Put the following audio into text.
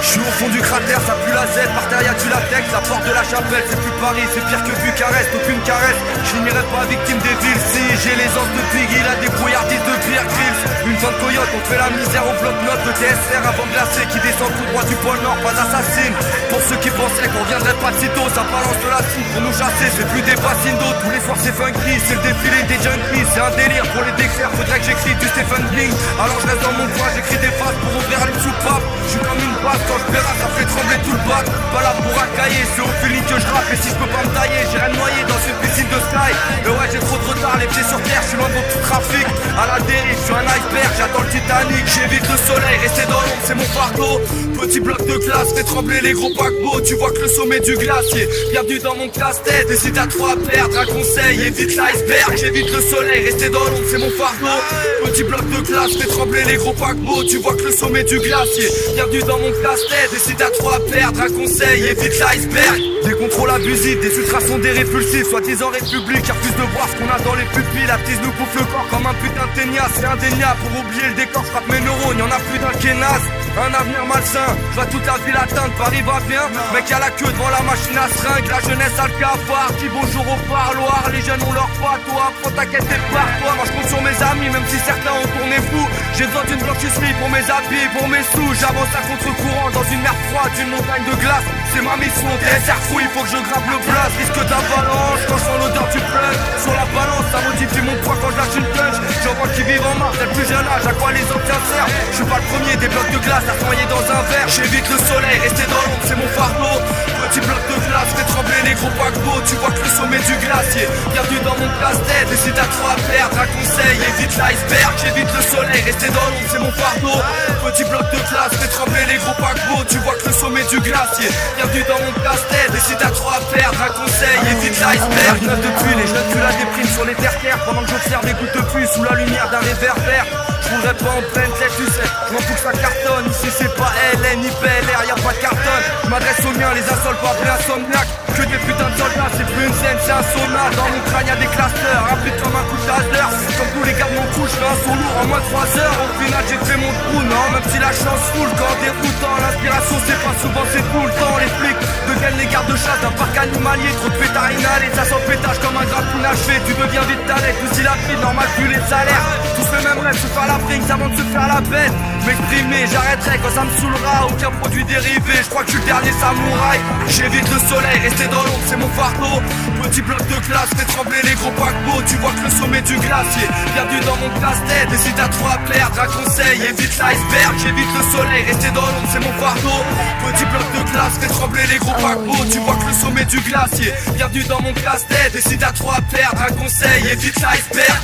Je suis au fond du cratère, ça pue la Z, par derrière du latex, la porte de la chapelle, c'est plus Paris, c'est pire que Bucarest, aucune caresse, je finirai pas victime des villes, si j'ai les anses de Biggie, la débrouillardise de Pierre Grills, une fin de coyote, on fait la misère au bloc-notes, le TSR avant glacé qui descend tout droit du pôle Nord, pas assassine, pour ceux qui pensaient qu'on reviendrait pas de sitôt, ça balance de la cime pour nous chasser, c'est plus des bassines d'eau, tous les soirs c'est funky, c'est le défilé des junkies, c'est un délire, pour les décrire, faudrait que j'écris du Stephen King, alors je reste dans mon coin, j'écris des phrases pour ouvrir les soupapes, je suis comme une basse, quand je verrai ça fait trembler tout le bac, pas là pour racailler, c'est au feeling que je rappe, et si je peux pas me tailler, j'irai noyer dans une piscine de sky, et ouais j'ai trop de retard, les pieds sur terre, je suis loin de tout trafic, à la dérive, je suis un iceberg, j'attends le Titanic, j'évite le soleil, rester dans l'ombre c'est mon fardeau, petit bloc de glace, fait trembler les gros paquebots, tu vois que le sommet du glacier, bienvenue dans mon casse-tête, et si t'as trop à perdre, un conseil, évite l'iceberg, j'évite le soleil, rester dans l'ombre c'est mon fardeau, petit bloc de glace, fait trembler les gros paquebots, tu vois que le sommet du glacier, bienvenue dans mon casse-tête, et si t'as trop à perdre, un conseil, évite l'iceberg, des contrôles abusifs, des ultrasondés répulsifs, soi-disant république, car plus de voir ce qu'on a dans les pupilles, la prise nous bouffe le corps comme un putain de ténia, c'est indéniable, pour oublier le décor, frappe mes neurones, y'en a plus d'un qui est naze, un avenir malsain, je vois toute la ville atteinte, Paris va bien, mec y'a la queue devant la machine à seringue, la jeunesse a le cafard, qui bonjour au parloir, les jeunes ont leur patois, faut t'inquiéter par toi, moi je compte sur mes amis, même si certains ont tourné fou, j'ai besoin d'une blanchisserie pour mes habits, pour mes sous, j'avance à contre-courant dans une mer froide, une montagne de glace, c'est ma mission, TSR fou, il faut que je grappe le place, risque d'avalanche, quand je sens l'odeur du plug, sur la balance, ça modifie mon poids quand je lâche une punch, j'en vois qui vivent en marche, dès le plus jeune âge, à quoi les anciens servent, je suis pas le premier, des blocs de glace à se noyer dans un verre, j'évite le soleil, rester dans l'ombre, c'est mon fardeau, petit bloc de glace, fait trembler les gros paquebots, tu vois que le sommet du glacier, bienvenue dans mon casse-tête, et si t'as trop à perdre, un conseil, évite l'iceberg, j'évite le soleil, rester dans l'ombre, c'est mon fardeau, petit bloc de glace, fait trembler les gros paquebots, tu vois que le sommet du glacier, bienvenue dans mon casse-tête, et si t'as trop à perdre, un conseil, évite l'iceberg, je note depuis les jeunes que la déprime sur les terres-terres, pendant que j'observe des gouttes de pluie sous la lumière d'un réverbère, je voudrais pas en pleine tête, tu sais, je m'en fous que ça cartonne, ici c'est pas LN, ni PLR, y'a pas de carton, je m'adresse aux miens, les assols pas appelés insomniaques, que des putains de soldats, c'est plus une scène, c'est un sauna, dans mon crâne y'a des clusters, rapide comme un coup de taser, comme tous les gars de mon coup, je fais un son lourd en moins de 3 heures, au final j'ai fait mon trou, non, même si la chance roule, quand déroutant, l'inspiration c'est pas souvent, c'est tout le temps, les flics deviennent les gardes de chasse d'un parc animalier, trop de pétards inhalés, ça sent pétage comme un grappe inachevé, tu deviens vite ta lettre, aussi la vie, normal vu les salaires, tous le même rêve, se faire la brinks avant de se faire la bête, m'exprimer, j'arrêterai quand ça me saoulera, aucun produit dérivé, je crois que je suis le dernier samouraï, j'évite le soleil, rester dans l'ombre, c'est mon fardeau, petit bloc de glace, fait trembler les gros paquebots, tu vois que le sommet du glacier, bienvenue dans mon casse-tête, et si t'as trop à perdre, un conseil, évite l'iceberg, j'évite le soleil, rester dans l'ombre, c'est mon fardeau, petit bloc de glace, fait trembler les gros paquebots, tu vois que le sommet du glacier, bienvenue dans mon casse-tête, et si t'as trop à perdre, un conseil, évite l'iceberg.